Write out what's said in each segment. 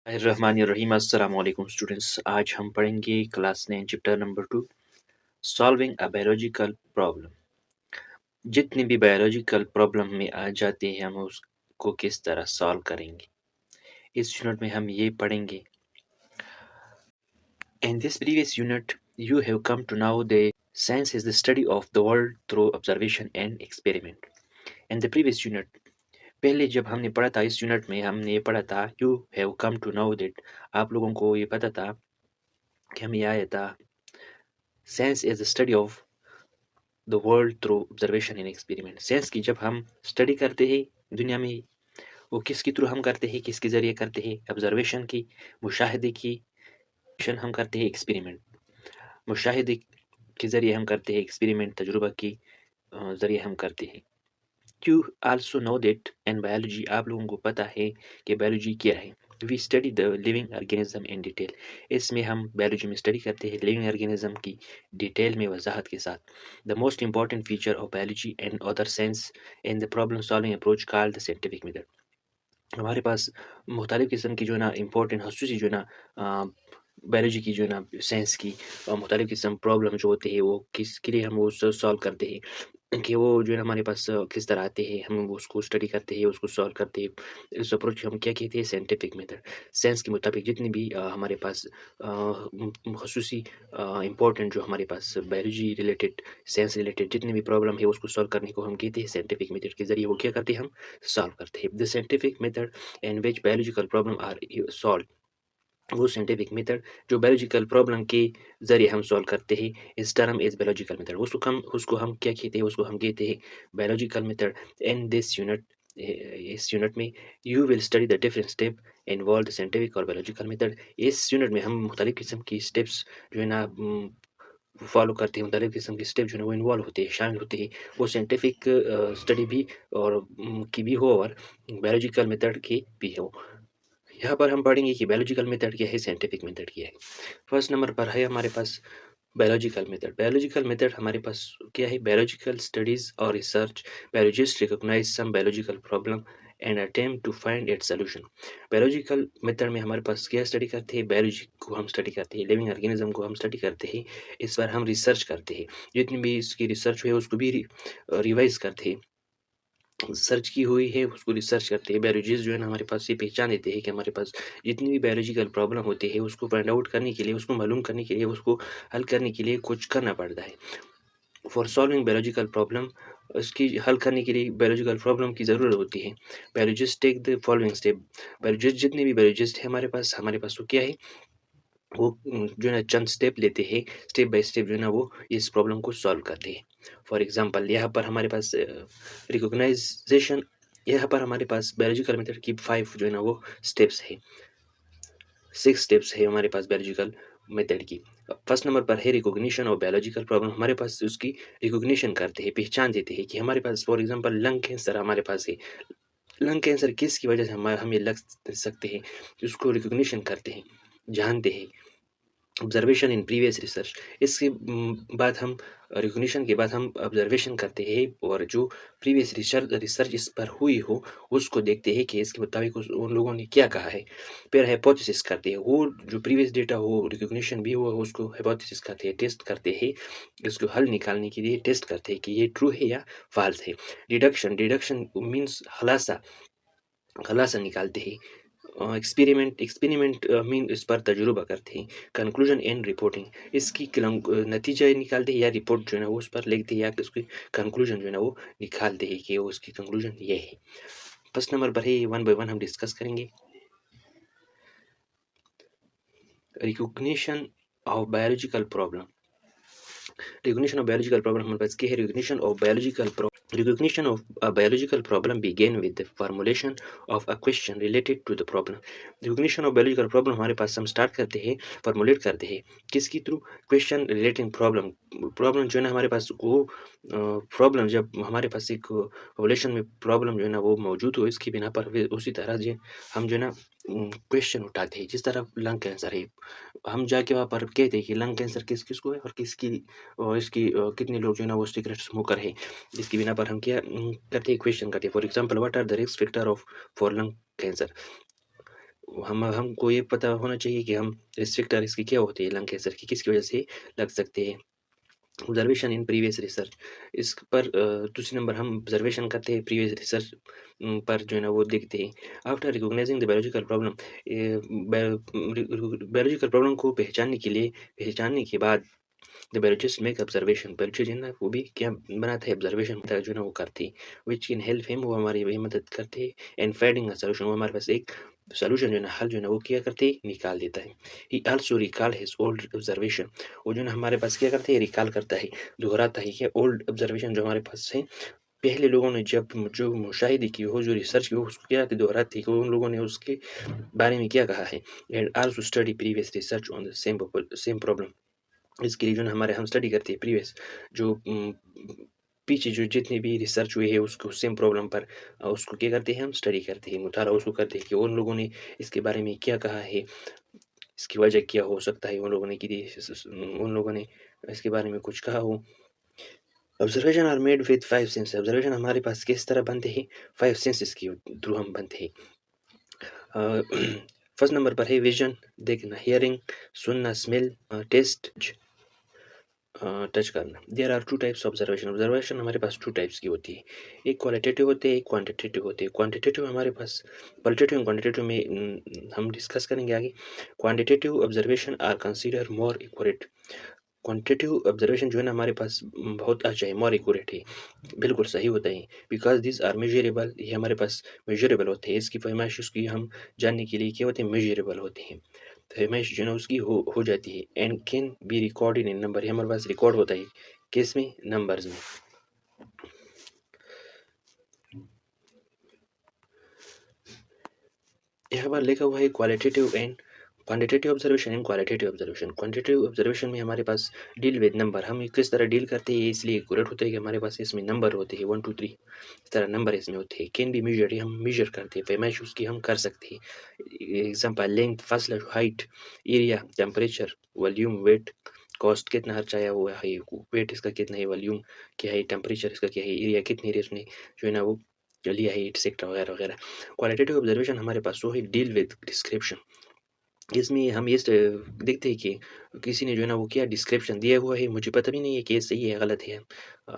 रहमानिर्रहीम अस्सलाम वालेकुम स्टूडेंट्स। आज हम पढ़ेंगे class 9 chapter number 2 solving a biological problem. जितनी भी बायोलॉजिकल प्रॉब्लम में आ जाते हैं हम उसको किस तरह सॉल्व करेंगे। इस यूनिट में हम ये पढ़ेंगे। In this previous unit you have come to know the science is the study of the world through observation and experiment. In the previous unit, पहले जब हमने पढ़ा था इस यूनिट में हमने ये पढ़ा था you have come to know that, आप लोगों को ये पता था कि हमें आया था science is the study of the world through observation and experiment. Science की जब हम स्टडी करते हैं दुनिया में, वो किसके थ्रू हम करते हैं, किसके ज़रिए करते हैं? ऑब्जर्वेशन की, मुशाहिदे की, हम करते हैं एक्सपेरिमेंट। मुशाहिदे के ज़रिए हम करते हैं एक्सपेरिमेंट, तजुर्बा की ज़रिए हम करते हैं। You also know that in biology, आप लोगों को पता है कि बायोलॉजी क्या है। We study the living organism in detail, इसमें हम बायोलॉजी में स्टडी करते हैं लिविंग ऑर्गेनिज्म की डिटेल में, वजाहत के साथ। The most important feature of biology and other science in the problem solving approach called the scientific method. हमारे पास मुख्तलिफ़ किस्म की जो है ना इम्पोर्टेंट खसूसी जो है ना बायोलॉजी की जो है ना साइंस की मुख्तलिफ़ किस्म प्रॉब्लम जो होते हैं वो किसके लिए हम वो सॉल्व करते हैं, कि वो जो है ना हमारे पास किस तरह आते हैं, हम उसको स्टडी करते हैं, उसको सॉल्व करते हैं। इस अप्रोच हम क्या कहते हैं? Scientific method. साइंस के मुताबिक जितनी भी हमारे पास खसूसी इम्पोर्टेंट जो हमारे पास बायोलॉजी रिलेटेड, साइंस रिलेटेड जितनी भी प्रॉब्लम है उसको सॉल्व करने को हम कहते हैं साइंटिफिक मेथड के ज़रिए वो क्या करते हैं? हम सॉल्व करते हैं। The scientific method in which biological problem are solve, वो साइंटिफिक मेथड जो बायोलॉजिकल प्रॉब्लम के ज़रिए हम सॉल्व करते हैं, इस टर्म इज़ बायोलॉजिकल मेथड। उसको हम क्या कहते हैं? उसको हम कहते हैं biological method. In this unit, इस यूनिट में you will study the different step involve scientific और बायोलॉजिकल मेथड। इस यूनिट में हम मुख्तलिफ़ किस्म की स्टेप्स जो है ना फॉलो करते हैं, मुख्तलिफ़ किस्म के स्टेप जो है ना वो इन्वॉल्व होते हैं, शामिल होते हैं। वो साइंटिफिक स्टडी भी और की भी हो और बायोलॉजिकल मेथड की भी हो। यहाँ पर हम पढ़ेंगे कि बायोलॉजिकल मेथड क्या है, साइंटिफिक मेथड क्या है। फर्स्ट नंबर पर है हमारे पास बायोलॉजिकल मेथड। बायोलॉजिकल मेथड हमारे पास क्या है? बायोलॉजिकल स्टडीज और research, biologist recognise some biological problem and attempt to find its solution. Biological method में हमारे पास क्या स्टडी करते हैं? बायोलॉजी को हम स्टडी करते हैं, लिविंग ऑर्गेनिज्म को हम स्टडी करते हैं। इस बार हम रिसर्च करते हैं, जितनी भी इसकी रिसर्च हुई है उसको भी रिवाइज करते हैं, सर्च की हुई है उसको रिसर्च करते हैं। बायोलॉजिस्ट जो है ना हमारे पास ये पहचान देते हैं कि हमारे पास जितनी भी बायोलॉजिकल प्रॉब्लम होती है उसको फाइंड आउट करने के लिए, उसको मालूम करने के लिए, उसको हल करने के लिए कुछ करना पड़ता है। फॉर सॉल्विंग बायोलॉजिकल प्रॉब्लम, उसकी हल करने के लिए बायोलॉजिकल प्रॉब्लम की ज़रूरत होती है। Biologist take the following step, biologist जितने भी बायोलॉजिस्ट है हमारे पास वो क्या है? वो जो है ना चंद स्टेप लेते हैं, स्टेप बाय स्टेप जो है ना वो इस प्रॉब्लम को सॉल्व करते हैं। फॉर एग्जांपल यहाँ पर हमारे पास रिकॉग्नाइजेशन, यहाँ पर हमारे पास बायोलॉजिकल मेथड की 5 जो है ना वो स्टेप्स है, 6 स्टेप्स है हमारे पास बायोलॉजिकल मेथड की। फर्स्ट नंबर पर है रिकॉग्निशन ऑफ बायोलॉजिकल प्रॉब्लम। हमारे पास उसकी रिकॉग्निशन करते हैं, पहचान देते हैं कि हमारे पास फॉर एग्जांपल लंग कैंसर हमारे पास है। लंग कैंसर किसकी वजह से हमें लग सकते हैं, उसको रिकॉग्निशन करते हैं, जानते हैं। ऑब्जर्वेशन इन प्रीवियस रिसर्च, इसके बाद हम रिकॉग्निशन के बाद हम ऑब्जर्वेशन करते हैं और जो प्रीवियस रिसर्च इस पर हुई हो उसको देखते हैं कि इसके मुताबिक उन लोगों ने क्या कहा है। फिर हाइपोथेसिस करते हैं, वो जो प्रीवियस डेटा हो, रिकॉग्निशन भी हो, उसको हाइपोथेसिस करते हैं, टेस्ट करते हैं, इसको हल निकालने के लिए टेस्ट करते हैं कि ये ट्रू है या फॉल्स है। डिडक्शन, डिडक्शन मीन्स खलासा, खलासा निकालते हैं। एक्सपेरिमेंट, एक्सपेरिमेंट मीन इस पर तजुर्बा करते हैं। कंक्लूजन एंड रिपोर्टिंग, इसकी नतीजा निकालते हैं या रिपोर्ट जो है ना वो उस पर लिखते हैं या उसकी कंक्लूजन जो है ना वो निकालते हैं कि वो उसकी कंक्लूजन ये है। फर्स्ट नंबर पर है, वन बाय वन हम डिस्कस करेंगे। Recognition of biological problem, recognition of biological problem हमारे पास क्या है? Recognition of biological problem, recognition of a biological problem begin with the formulation of a question related to the problem। recognition of biological problem हमारे पास हम start करते हैं, formulate करते हैं किसकी through? Question relating problem. Problem जो है ना हमारे पास वो प्रॉब्लम जब हमारे पास एक पॉपुलेशन में प्रॉब्लम जो है ना वो मौजूद हो, इसकी बिना पर उसी तरह जो हम जो है ना क्वेश्चन उठाते हैं। जिस तरह लंग कैंसर है, हम जाके वहाँ पर कहते हैं कि लंग कैंसर किस किस को है और किसकी और इसकी कितने लोग जो है ना वो सिगरेट स्मोकर है, जिसकी बिना पर हम क्या करते हैं? क्वेश्चन करते हैं। For example what are the risk factor of for lung cancer, हमको ये पता होना चाहिए कि हम रिस्क फैक्टर इसकी क्या होती है, लंग कैंसर की किसकी वजह से लग सकते हैं। ऑब्जर्वेशन इन प्रीवियस रिसर्च, इस पर दूसरे नंबर हम ऑब्जर्वेशन करते हैं प्रीवियस रिसर्च पर जो है ना वो देखते हैं। After recognising the biological problem, biological problem को पहचानने के बाद the biologist make observation, biologist है ना वो भी क्या बनाता है, ऑब्जर्वेशन जो है ना वो करती है, विच कैन हेल्प हिम, वो हमारी वही मदद करते हैं। एंड फाइंडिंग अ सॉल्यूशन, वो हमारे पास एक सॉल्यूशन जो है ना हल जो है ना वो क्या करते हैं, निकाल देता है। ही also recall his old observation, वो जो है ना हमारे पास क्या करते हैं, रिकॉल करता है, दोहराता है, क्या ओल्ड ऑब्जर्वेशन जो हमारे पास है, पहले लोगों ने जब जो मुशाहिदे की हो, जो रिसर्च की हो, उसको क्या दोहराते हैं कि उन लोगों ने उसके बारे में क्या कहा है। And also study previous research on the same problem, इसके लिए जो है हमारे हम स्टडी करते हैं प्रीवियस जो पीछे जो जितनी भी रिसर्च हुई है उसको सेम प्रॉब्लम पर उसको क्या करते हैं, हम स्टडी करते हैं, मुताला उसको करते हैं कि उन लोगों ने इसके बारे में क्या कहा है, इसकी वजह क्या हो सकता है, उन लोगों ने इसके बारे में कुछ कहा हो। Observation are made with 5 sense, observation हमारे पास किस तरह बनते हैं, 5 सेंसेस के थ्रू हम बनते हैं। फर्स्ट नंबर पर है विजन, देखना, हियरिंग, सुनना, स्मेल, टेस्ट, टच करना। There are two types observation, observation हमारे पास टू टाइप्स की होती है, एक क्वालिटेटिव होते हैं, एक क्वांटिटेटिव होते हैं। क्वांटिटेटिव हमारे पास क्वालिटेटिव एंड क्वांटिटेटिव में हम डिस्कस करेंगे आगे। Quantitative observation are consider more accurate, quantitative observation जो है ना हमारे पास बहुत अच्छा है, मोर एक्यूरेट है, बिल्कुल सही होता है, बिकॉज दिस आर मेजरेबल, ये हमारे पास मेजरेबल होते हैं, इसकी फरमाइश उसकी हम जानने के लिए क्या होते हैं, मेजरेबल होते हैं, फरमाइश जो है ना उसकी हो जाती है। And can be recorded in number, ये हमारे पास रिकॉर्ड होता है किस में, नंबर्स में। यहाँ पर लिखा हुआ है qualitative and quantitative observation and qualitative observation. Quantitative observation में हमारे पास डील विद नंबर, हम किस तरह डील करते हैं इसलिए एक्यूरेट होता है कि हमारे पास इसमें नंबर होते हैं 1 2 3, इस तरह नंबर इसमें होते हैं। कैन बी मेजर, हम मेजर करते हैं, फरमाइश उसकी हम कर सकते हैं। एग्जाम्पल लेंथ, फासला, height, area, temperature, volume, weight, cost, कितना खर्च आया हुआ है, वेट इसका कितना है, वॉल्यूम क्या है, टेम्परेचर इसका क्या है, एरिया कितनी है उसने जो है ना वो लिया है, एटसेट्रा वगैरह वगैरह। क्वालिटेटिव ऑब्जर्वेशन हमारे पास वो है डील विद डिस्क्रिप्शन, इसमें हम ये देखते हैं कि किसी ने जो है ना वो क्या डिस्क्रिप्शन दिया हुआ है, मुझे पता भी नहीं है कि ये सही है गलत है,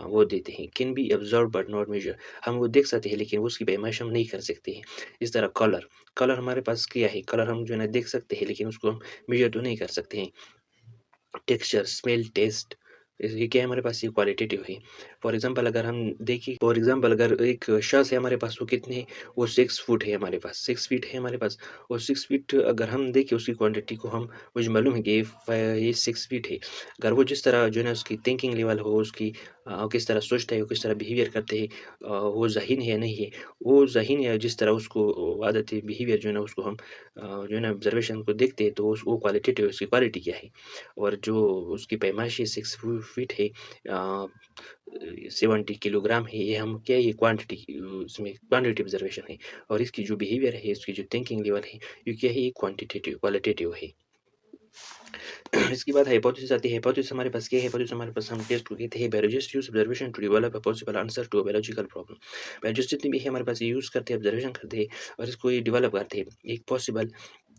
वो देते हैं। Can be observe but not measure, हम वो देख सकते हैं लेकिन उसकी पैमाइश हम नहीं कर सकते हैं। इस तरह कलर, कलर हमारे पास क्या है, कलर हम जो है ना देख सकते हैं लेकिन उसको हम मेजर तो नहीं कर सकते हैं। टेक्सचर, स्मेल, टेस्ट, ये क्या है हमारे पास, ये क्वालिटेटिव है। फॉर एग्जांपल अगर हम देखें, फॉर एग्जांपल अगर एक शख्स है हमारे पास, वो कितने, वो 6 फुट है हमारे पास, 6 फीट है हमारे पास, और 6 फीट अगर हम देखें उसकी क्वांटिटी को, हम मुझे मालूम है कि ये 6 फीट है। अगर वो जिस तरह जो है ना उसकी थिंकिंग लेवल हो, उसकी किस तरह सोचता है, वो किस तरह बिहेवियर करते हैं, वो ज़हीन है या नहीं है, वो ज़हीन है जिस तरह उसको आदत है, बिहेवियर जो है ना उसको हम जो है ना ऑब्जर्वेशन को देखते हैं, तो वो क्वालिटेटिव, उसकी क्वालिटी क्या है। और जो उसकी पैमाइश 6 फीट है, 70 किलोग्राम है, ये हम क्या है, ये क्वांटिटी, उसमें क्वांटिटी ऑब्जर्वेशन है। और इसकी जो बिहेवियर है, इसकी जो थिंकिंग लेवल है, ये क्या है, ये क्वांटिटेटिव क्वालिटेटिव है। इसके बाद हाइपोथेसिस आती है। हाइपोथेसिस हमारे पास क्या है, हाइपोथेसिस हमारे पास हम टेस्ट को कहते हैं। Biologist use observation to develop a possible answer to a biological problem, biologist जितने भी है हमारे पास यूज करते हैं, ऑब्जर्वेशन करते हैं और इसको ये डेवलप करते हैं एक पॉसिबल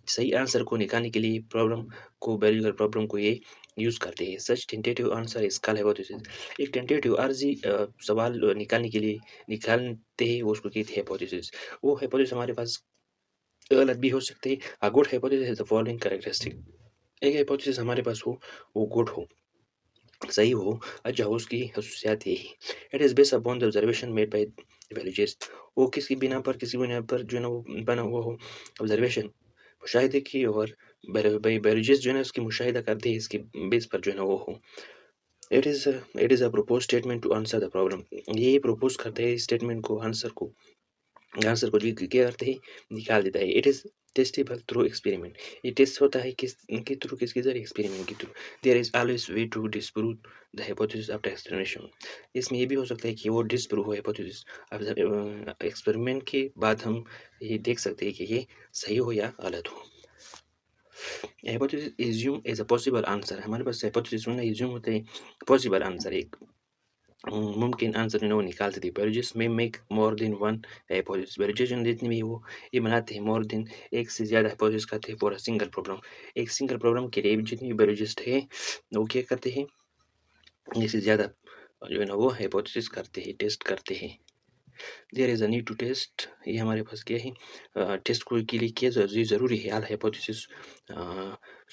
सही आंसर को निकालने के लिए, प्रॉब्लम को, बायोलॉजिकल प्रॉब्लम को ये यूज करते हैं। Such tentative answer is called hypothesis, एक टेंटेटिव अर्जी सवाल निकालने के लिए निकालते हैं, वो उसको कहते हैं हाइपोथेसिस। वो हाइपोथेसिस हमारे पास गलत भी हो सकते हैं। A good hypothesis is the following characteristic, एक हाइपोथेसिस हमारे पास हो, वो गुड हो, सही हो, अच्छा हो, उसकी खसूसियात यही। It is based upon the observation made by biologist, वो किसी बिना पर जो है ना वो बना हुआ हो, ऑब्जर्वेशन मुशाहिदे की, और बायोलॉजिस्ट जो है ना उसकी मुशाहिदा करते हैं, इसके बेस पर जो है ना वो हो। It is a propose statement to answer the problem, ये प्रपोज करते हैं स्टेटमेंट को, आंसर को जी क्या करते हैं, निकाल देता है। It is testable through experiment, ये टेस्ट होता है किसके थ्रू, किसके जरिए, एक्सपेरिमेंट के through. There is always way to disprove the hypothesis after explanation, इसमें ये भी हो सकता है कि वो डिस्प्रूव हो हाइपोथेसिस, एक्सपेरिमेंट के बाद हम ये देख सकते हैं कि ये सही हो या गलत हो। Hypothesis assume as a possible answer, हमारे पास हाइपोथेसिस होना एज्यूम होते हैं पॉसिबल आंसर, एक मुमकिन आंसर जो है वो निकालते थे। बायोलॉजिस्ट में make more than one hypothesis, biologist जितने भी वो ये बनाते हैं मोर देन एक से ज़्यादा हाइपोथेसिस करते हैं फॉर अ सिंगल प्रॉब्लम। एक सिंगल प्रॉब्लम के लिए जितने भी बायोलॉजिस्ट है वो क्या करते हैं, एक से ज़्यादा जो है ना वो हाइपोथेसिस करते हैं, टेस्ट करते हैं। There is a need to test, ये हमारे पास क्या है, टेस्ट को के लिए क्या ज़रूरी है, all hypothesis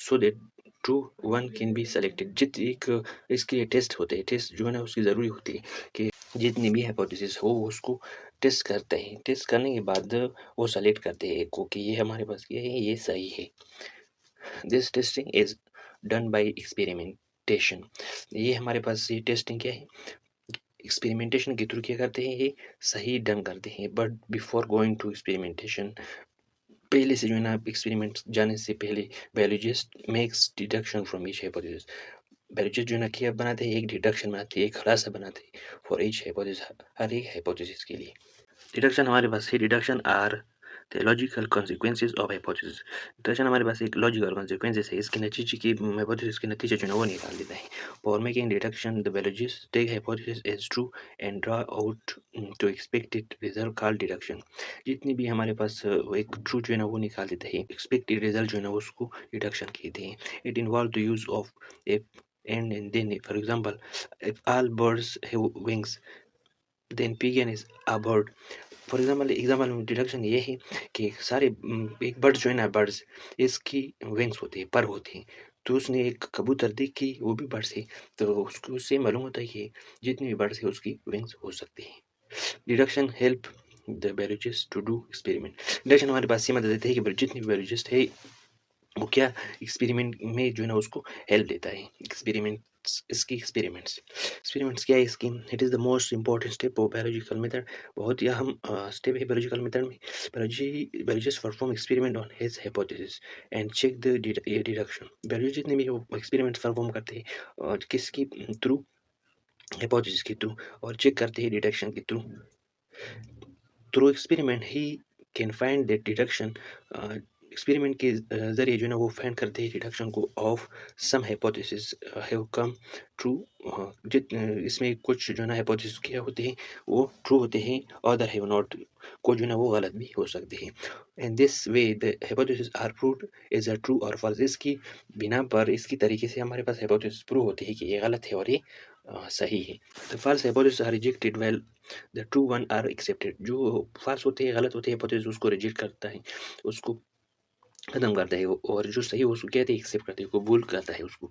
so that true one can be selected. जित एक इसके लिए टेस्ट होते हैं, टेस्ट जो है ना उसकी ज़रूरी होती है कि जितनी भी हाइपोथेसिस हो उसको टेस्ट करते हैं, टेस्ट करने के बाद वो सेलेक्ट करते हैं एक को कि ये हमारे पास ये है, ये सही है। This testing is done by experimentation, ये हमारे पास ये टेस्टिंग क्या है, एक्सपेरिमेंटेशन के थ्रू क्या करते हैं, ये सही ढंग करते हैं। But before going to experimentation, पहले से जो है ना एक्सपेरिमेंट जाने से पहले biologist makes deduction from each hypothesis, biologist जो है ना क्या बनाते हैं, एक डिडक्शन बनाते हैं, एक खुलासा बनाते हैं फॉर ईच हाइपोथेसिस, हर एक हाइपोथेसिस के लिए। डिडक्शन हमारे पास है, deduction are the logical consequences of hypothesis, deduction हमारे पास एक लॉजिकल कॉन्सिक्वेंसेज है, इसके नतीजे की हाइपोथेसिस के नतीजे जो है वो निकाल देता है। For making deduction the biologist take hypothesis as true and draw out to expected result called deduction, जितनी भी हमारे पास एक ट्रू जो है ना वो निकाल देता है, एक्सपेक्टेड रिजल्ट जो है ना उसको डिडक्शन कहते हैं। It involve the use of A and then for example if all birds have wings then pigeon is a bird। For example deduction ये है कि सारे एक बर्ड जो है ना बर्ड्स इसकी विंग्स होती है, पर होती हैं, तो उसने एक कबूतर देखी वो भी बर्ड्स है, तो उसको उससे मालूम होता है कि जितनी भी बर्ड्स है उसकी विंग्स हो सकती हैं। Deduction help the biologist to do experiment, deduction हमारे पास ये मदद देते हैं कि जितनी भी बायोलॉजिस्ट है वो क्या एक्सपेरिमेंट में जो है ना उसको हेल्प देता है। एक्सपेरिमेंट्स क्या है इसकी, it is the most important step of biological method, बहुत ही अहम स्टेप है बायोलॉजिकल मेथड में। Biologist perform experiment on his hypothesis and check the deduction, biology जितने भी एक्सपेरिमेंट परफॉर्म करते हैं और किसकी थ्रू, हाइपोथेसिस के थ्रू, और चेक करते हैं डिडक्शन के through. Through experiment he can find that deduction, experiment के ज़रिए जो है ना वो फाइंड करते हैं डिडक्शन को of some hypothesis have come true, जित इसमें कुछ जो है ना हाइपोथेसिस क्या होते हैं वो ट्रू होते हैं, अदर हैव नॉट, को जो है ना वो गलत भी हो सकते हैं। And this way the hypothesis are proved is a true और फॉल्स, इसकी बिना पर इसकी तरीके से हमारे पास हाइपोथेसिस प्रूव होती है कि ये गलत है और ये सही है। The false hypothesis are rejected well the true one are accepted, जो फॉल्स होते हैं गलत होते हैं हाइपोथेसिस उसको रिजेक्ट करता है, उसको खत्म करता है वो, और जो सही है उसको कहते हैं एक्सेप्ट करते हैं, कबूल करता है उसको।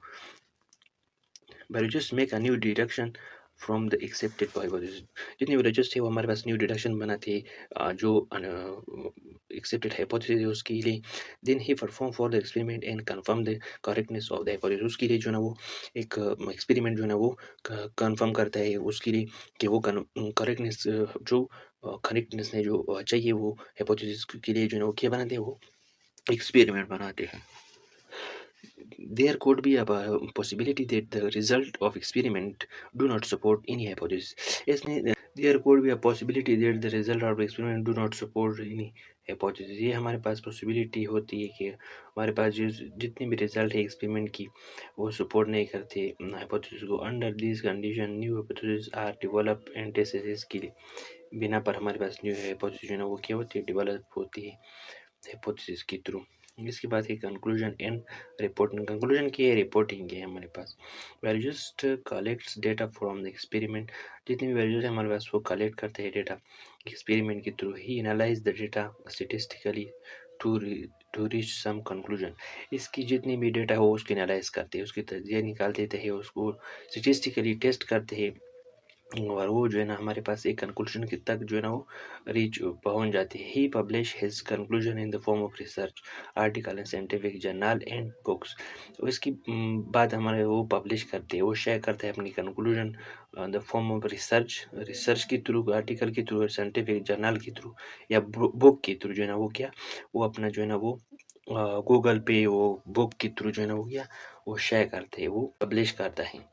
Biologist make a new deduction from the accepted hypothesis, जितने बायोलॉजिस्ट थे वो हमारे पास न्यू डिडक्शन बनाते हैं जो एक्सेप्टेड हाइपोथेसिस है उसके लिए। Then he perform for the experiment and confirm the correctness of the hypothesis, उसके लिए जो ना वो एक एक्सपेरिमेंट जो है ना वो कंफर्म करता है उसके लिए कि वो करेक्टनेस जो करेक्टनेस ने जो चाहिए वो हाइपोथेसिस के लिए जो है ना वो क्या बनाते हैं, वो एक्सपेरिमेंट बनाते हैं। There could be a possibility that the result of experiment do not support any hypothesis, इसमें there could be a possibility that the result of experiment do not support any hypothesis, ये हमारे पास possibility होती है कि हमारे पास जो जितनी भी रिजल्ट है एक्सपेरिमेंट की वो सपोर्ट नहीं करते हाइपोथेसिस को। Under this condition new hypothesis are develop and tested के लिए, बिना पर हमारे पास न्यू हाइपोथेसिस जो है वो क्या होती है, डेवलप होती है हाइपोथेसिस के थ्रू। इसके बाद है कंक्लूजन एंड रिपोर्टिंग, कंक्लूजन की है, रिपोर्टिंग है हमारे पास। Biologist collects data from the experiment, जितने भी बायोलॉजिस्ट हमारे पास वो कलेक्ट करते हैं डेटा एक्सपेरिमेंट के थ्रू। He analyse the data statistically to reach some conclusion, इसकी जितनी भी डेटा हो उसकी एनालाइज करते हैं, उसकी तजिया निकाल देते हैं, उसको स्टेटिस्टिकली टेस्ट करते हैं, और वो जो है ना हमारे पास एक कंक्लूजन की तक जो है ना वो रीच पहुंच जाती है। He publish his conclusion in the form of research article in scientific journal and books, तो इसकी बाद हमारे वो पब्लिश करते हैं, वो शेयर करते हैं अपनी conclusion the form of research के थ्रू, आर्टिकल के थ्रू, साइंटिफिक जर्नल के थ्रू या बुक के थ्रू जो है ना वो क्या वो अपना जो है ना वो गूगल पे वो बुक के थ्रू जो है ना वो क्या वो शेयर करते हैं, वो पब्लिश करता है।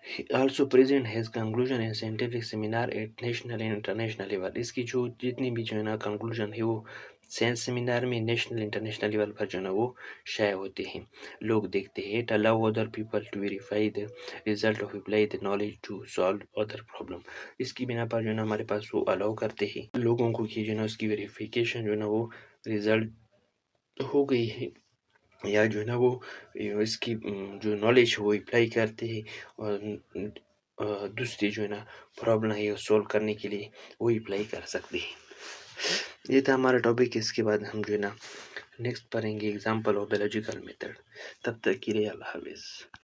He also present his conclusion in scientific seminar at national and international level, इसकी जो जितनी भी जो है ना कंक्लूजन है वो साइंस सेमिनार में नेशनल इंटरनेशनल लेवल पर जो है ना वो शाये होते हैं। लोग देखते हैं। It allow other people to verify the result of apply the knowledge to solve other problem. इसकी बिना पर जो है ना हमारे पास वो अलाउ करते हैं लोगों को कि जो है ना उसकी वेरिफिकेशन जो है ना वो रिजल्ट हो गई है या जो है ना वो इसकी जो नॉलेज है वो अप्लाई करते हैं और दूसरी जो है ना प्रॉब्लम है वो सॉल्व करने के लिए वो अप्लाई कर सकते हैं। ये था हमारा टॉपिक। इसके बाद हम जो है ना नेक्स्ट पढ़ेंगे एग्जाम्पल ऑफ बायोलॉजिकल मेथड। तब तक के लिए अल्लाह हाफिज़।